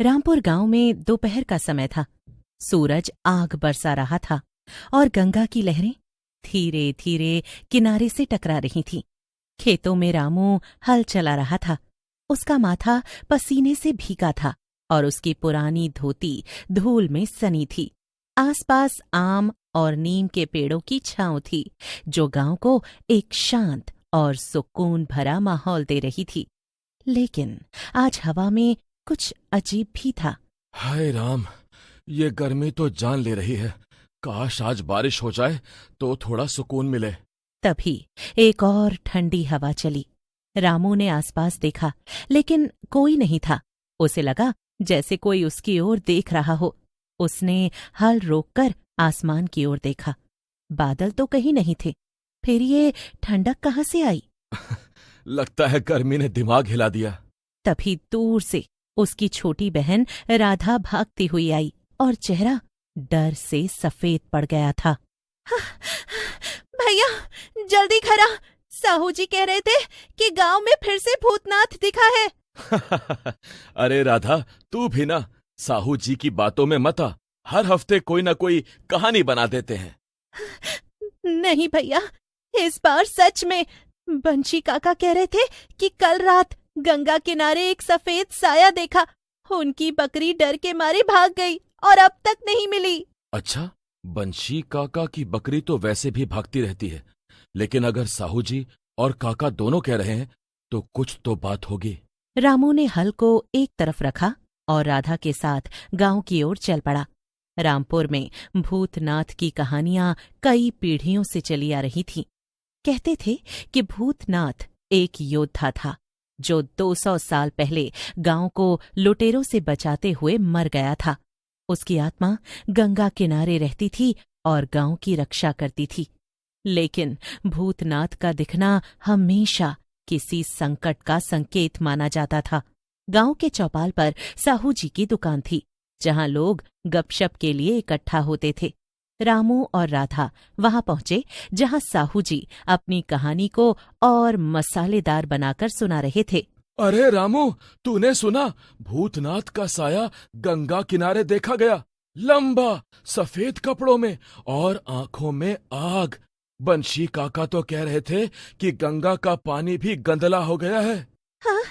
रामपुर गांव में दोपहर का समय था। सूरज आग बरसा रहा था और गंगा की लहरें धीरे धीरे किनारे से टकरा रही थीं। खेतों में रामू हल चला रहा था। उसका माथा पसीने से भीगा था और उसकी पुरानी धोती धूल में सनी थी। आसपास आम और नीम के पेड़ों की छांव थी, जो गांव को एक शांत और सुकून भरा माहौल दे रही थी। लेकिन आज हवा में कुछ अजीब भी था। हाय राम, ये गर्मी तो जान ले रही है। काश आज बारिश हो जाए तो थोड़ा सुकून मिले। तभी एक और ठंडी हवा चली। रामू ने आसपास देखा, लेकिन कोई नहीं था। उसे लगा जैसे कोई उसकी ओर देख रहा हो। उसने हल रोककर आसमान की ओर देखा। बादल तो कहीं नहीं थे। फिर ये ठंडक कहाँ से आई? लगता है गर्मी ने दिमाग हिला दिया। तभी दूर से उसकी छोटी बहन राधा भागती हुई आई और चेहरा डर से सफेद पड़ गया था। भैया, जल्दी खरा, साहू जी कह रहे थे कि गांव में फिर से भूतनाथ दिखा है। अरे राधा, तू भी ना साहू जी की बातों में मत आ। हर हफ्ते कोई ना कोई कहानी बना देते हैं। नहीं भैया, इस बार सच में। बंशी काका कह रहे थे कि कल रात गंगा किनारे एक सफेद साया देखा। उनकी बकरी डर के मारे भाग गई और अब तक नहीं मिली। अच्छा, बंशी काका की बकरी तो वैसे भी भागती रहती है, लेकिन अगर साहू जी और काका दोनों कह रहे हैं तो कुछ तो बात होगी। रामू ने हल को एक तरफ रखा और राधा के साथ गांव की ओर चल पड़ा। रामपुर में भूतनाथ की कहानियां कई पीढ़ियों से चली आ रही थीं। कहते थे कि भूतनाथ एक योद्धा था जो 200 साल पहले गांव को लुटेरों से बचाते हुए मर गया था। उसकी आत्मा गंगा किनारे रहती थी और गांव की रक्षा करती थी। लेकिन भूतनाथ का दिखना हमेशा किसी संकट का संकेत माना जाता था। गांव के चौपाल पर साहू जी की दुकान थी, जहां लोग गपशप के लिए इकट्ठा होते थे। रामू और राधा वहां पहुंचे, जहां साहू जी अपनी कहानी को और मसालेदार बनाकर सुना रहे थे। अरे रामू, तूने सुना? भूतनाथ का साया गंगा किनारे देखा गया, लंबा, सफेद कपड़ों में और आंखों में आग। बंशी काका तो कह रहे थे कि गंगा का पानी भी गंदला हो गया है। हाँ,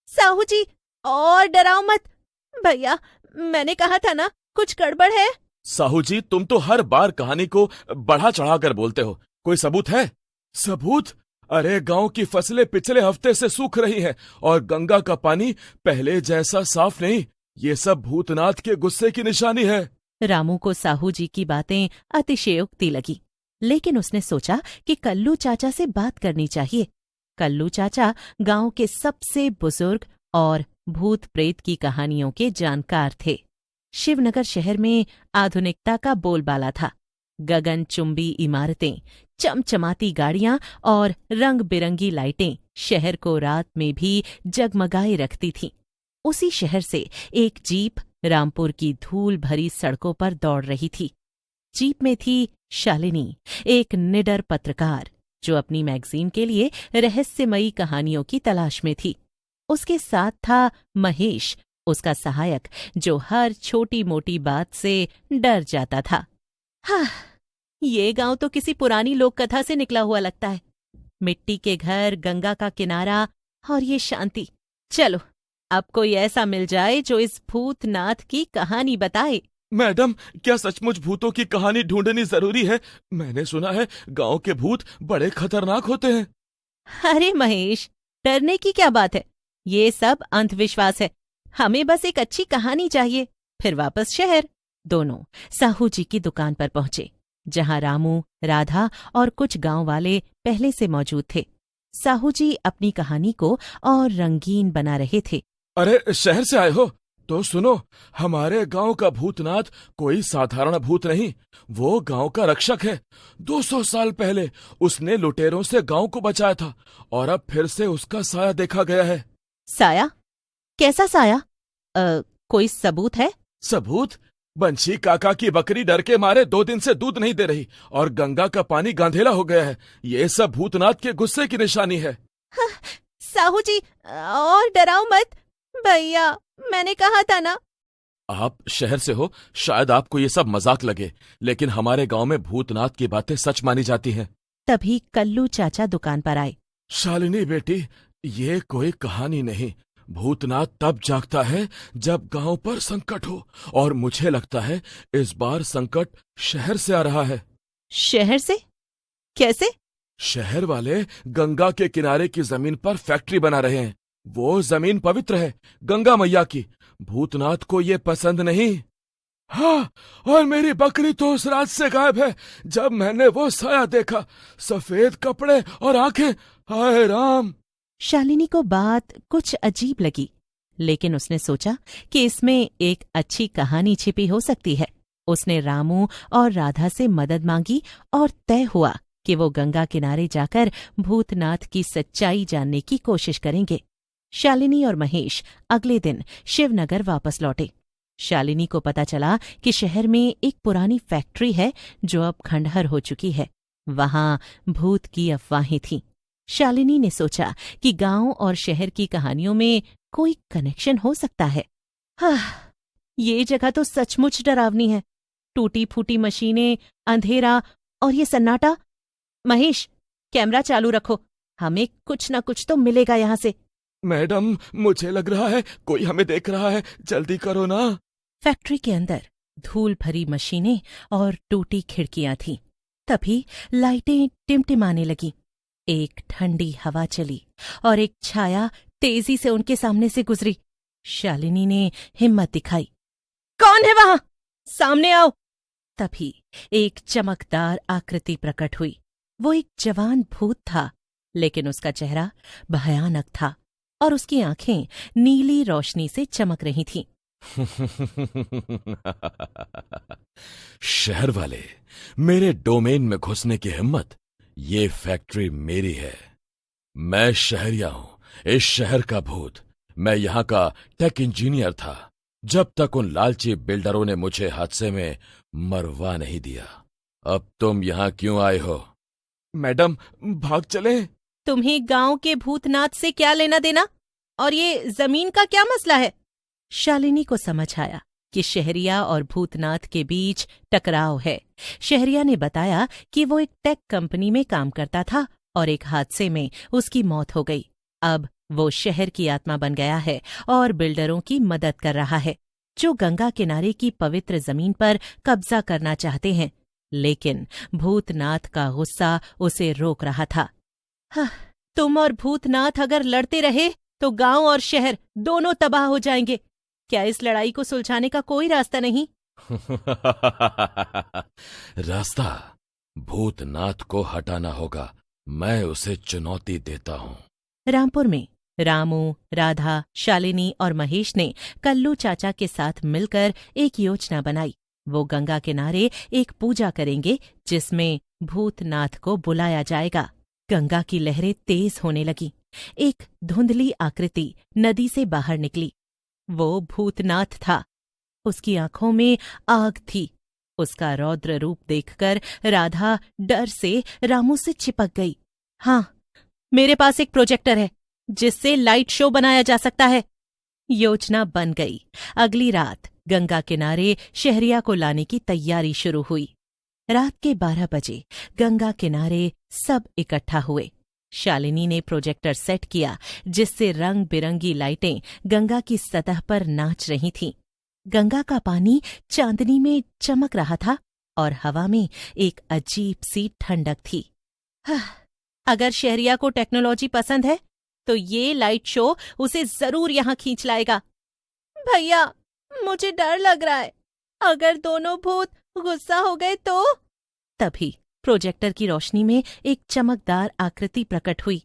साहू जी, और डराओ मत। भैया, मैंने कहा था ना, कुछ गड़बड़ है। साहू जी, तुम तो हर बार कहानी को बढ़ा चढ़ाकर बोलते हो। कोई सबूत है? सबूत? अरे गांव की फसलें पिछले हफ्ते से सूख रही हैं और गंगा का पानी पहले जैसा साफ नहीं। ये सब भूतनाथ के गुस्से की निशानी है। रामू को साहू जी की बातें अतिशयोक्ति लगी, लेकिन उसने सोचा कि कल्लू चाचा से बात करनी चाहिए। कल्लू चाचा गांव के सबसे बुजुर्ग और भूत प्रेत की कहानियों के जानकार थे। शिवनगर शहर में आधुनिकता का बोलबाला था। गगनचुंबी इमारतें, चमचमाती गाड़ियां और रंग बिरंगी लाइटें शहर को रात में भी जगमगाए रखती थीं। उसी शहर से एक जीप रामपुर की धूल भरी सड़कों पर दौड़ रही थी। जीप में थी शालिनी, एक निडर पत्रकार जो अपनी मैगजीन के लिए रहस्यमयी कहानियों की तलाश में थी। उसके साथ था महेश, उसका सहायक, जो हर छोटी मोटी बात से डर जाता था। हाँ, ये गांव तो किसी पुरानी लोक कथा से निकला हुआ लगता है। मिट्टी के घर, गंगा का किनारा और ये शांति। चलो, अब कोई ऐसा मिल जाए जो इस भूतनाथ की कहानी बताए। मैडम, क्या सचमुच भूतों की कहानी ढूंढनी जरूरी है? मैंने सुना है गांव के भूत बड़े खतरनाक होते हैं। अरे महेश, डरने की क्या बात है? ये सब अंधविश्वास है। हमें बस एक अच्छी कहानी चाहिए। फिर वापस शहर। दोनों साहू जी की दुकान पर पहुंचे, जहां रामू, राधा और कुछ गांव वाले पहले से मौजूद थे। साहू जी अपनी कहानी को और रंगीन बना रहे थे। अरे शहर से आए हो तो सुनो, हमारे गांव का भूतनाथ कोई साधारण भूत नहीं। वो गांव का रक्षक है। 200 साल पहले उसने लुटेरों से गांव को बचाया था और अब फिर से उसका साया देखा गया है। साया? कैसा साया? कोई सबूत है? सबूत? बंशी काका की बकरी डर के मारे 2 दिन से दूध नहीं दे रही और गंगा का पानी गांधेला हो गया है। ये सब भूतनाथ के गुस्से की निशानी है। हाँ, साहू जी, और डराओ मत। भैया, मैंने कहा था ना, आप शहर से हो, शायद आपको ये सब मजाक लगे, लेकिन हमारे गांव में भूतनाथ की बातें सच मानी जाती हैं। तभी कल्लू चाचा दुकान पर आए। शालिनी बेटी, ये कोई कहानी नहीं। भूतनाथ तब जागता है जब गांव पर संकट हो, और मुझे लगता है इस बार संकट शहर से आ रहा है। शहर से? कैसे? शहर वाले गंगा के किनारे की जमीन पर फैक्ट्री बना रहे हैं। वो जमीन पवित्र है, गंगा मैया की। भूतनाथ को ये पसंद नहीं। हाँ, और मेरी बकरी तो उस रात से गायब है जब मैंने वो साया देखा। सफेद कपड़े और आंखें, हाय राम। शालिनी को बात कुछ अजीब लगी, लेकिन उसने सोचा कि इसमें एक अच्छी कहानी छिपी हो सकती है। उसने रामू और राधा से मदद मांगी और तय हुआ कि वो गंगा किनारे जाकर भूतनाथ की सच्चाई जानने की कोशिश करेंगे। शालिनी और महेश अगले दिन शिवनगर वापस लौटे। शालिनी को पता चला कि शहर में एक पुरानी फैक्ट्री है जो अब खंडहर हो चुकी है। वहां भूत की अफवाहें थीं। शालिनी ने सोचा कि गांव और शहर की कहानियों में कोई कनेक्शन हो सकता है। ये जगह तो सचमुच डरावनी है। टूटी फूटी मशीनें, अंधेरा और ये सन्नाटा। महेश, कैमरा चालू रखो, हमें कुछ न कुछ तो मिलेगा यहां से। मैडम, मुझे लग रहा है कोई हमें देख रहा है, जल्दी करो ना। फैक्ट्री के अंदर धूल भरी मशीनें और टूटी खिड़कियां थीं। तभी लाइटें टिमटिमाने लगीं। एक ठंडी हवा चली और एक छाया तेजी से उनके सामने से गुजरी। शालिनी ने हिम्मत दिखाई। कौन है वहां? सामने आओ। तभी एक चमकदार आकृति प्रकट हुई। वो एक जवान भूत था, लेकिन उसका चेहरा भयानक था और उसकी आंखें नीली रोशनी से चमक रही थीं। शहर वाले, मेरे डोमेन में घुसने की हिम्मत? ये फैक्ट्री मेरी है। मैं शहरिया हूं, इस शहर का भूत। मैं यहां का टेक इंजीनियर था, जब तक उन लालची बिल्डरों ने मुझे हादसे में मरवा नहीं दिया। अब तुम यहां क्यों आए हो? मैडम, भाग चले। तुम्हें गांव के भूतनाथ से क्या लेना देना? और ये जमीन का क्या मसला है? शालिनी को समझ आया कि शहरिया और भूतनाथ के बीच टकराव है। शहरिया ने बताया कि वो एक टेक कंपनी में काम करता था और एक हादसे में उसकी मौत हो गई। अब वो शहर की आत्मा बन गया है और बिल्डरों की मदद कर रहा है, जो गंगा किनारे की पवित्र जमीन पर कब्जा करना चाहते हैं। लेकिन भूतनाथ का गुस्सा उसे रोक रहा था। तुम और भूतनाथ अगर लड़ते रहे तो गांव और शहर दोनों तबाह हो जाएंगे। क्या इस लड़ाई को सुलझाने का कोई रास्ता नहीं? रास्ता भूतनाथ को हटाना होगा। मैं उसे चुनौती देता हूँ। रामपुर में रामू, राधा, शालिनी और महेश ने कल्लू चाचा के साथ मिलकर एक योजना बनाई। वो गंगा किनारे एक पूजा करेंगे जिसमें भूतनाथ को बुलाया जाएगा। गंगा की लहरें तेज होने लगी। एक धुंधली आकृति नदी से बाहर निकली। वो भूतनाथ था। उसकी आंखों में आग थी। उसका रौद्र रूप देखकर राधा डर से रामू से चिपक गई। हाँ, मेरे पास एक प्रोजेक्टर है जिससे लाइट शो बनाया जा सकता है। योजना बन गई। अगली रात गंगा किनारे शहरिया को लाने की तैयारी शुरू हुई। रात के 12 बजे गंगा किनारे सब इकट्ठा हुए। शालिनी ने प्रोजेक्टर सेट किया जिससे रंग बिरंगी लाइटें गंगा की सतह पर नाच रही थीं। गंगा का पानी चांदनी में चमक रहा था और हवा में एक अजीब सी ठंडक थी। अगर शहरिया को टेक्नोलॉजी पसंद है तो ये लाइट शो उसे जरूर यहां खींच लाएगा। भैया, मुझे डर लग रहा है। अगर दोनों भूत गुस्सा हो गए तो? तभी प्रोजेक्टर की रोशनी में एक चमकदार आकृति प्रकट हुई।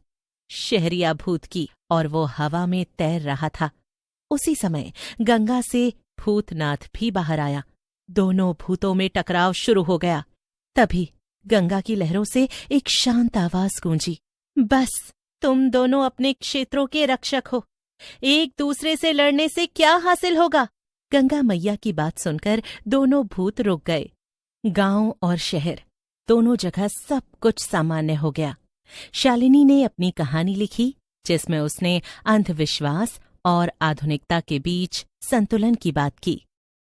शहरिया भूत की, और वो हवा में तैर रहा था। उसी समय गंगा से भूतनाथ भी बाहर आया। दोनों भूतों में टकराव शुरू हो गया। तभी गंगा की लहरों से एक शांत आवाज गूंजी। बस, तुम दोनों अपने क्षेत्रों के रक्षक हो। एक दूसरे से लड़ने से क्या हासिल होगा? गंगा मैया की बात सुनकर दोनों भूत रुक गए। गांव और शहर दोनों जगह सब कुछ सामान्य हो गया। शालिनी ने अपनी कहानी लिखी जिसमें उसने अंधविश्वास और आधुनिकता के बीच संतुलन की बात की।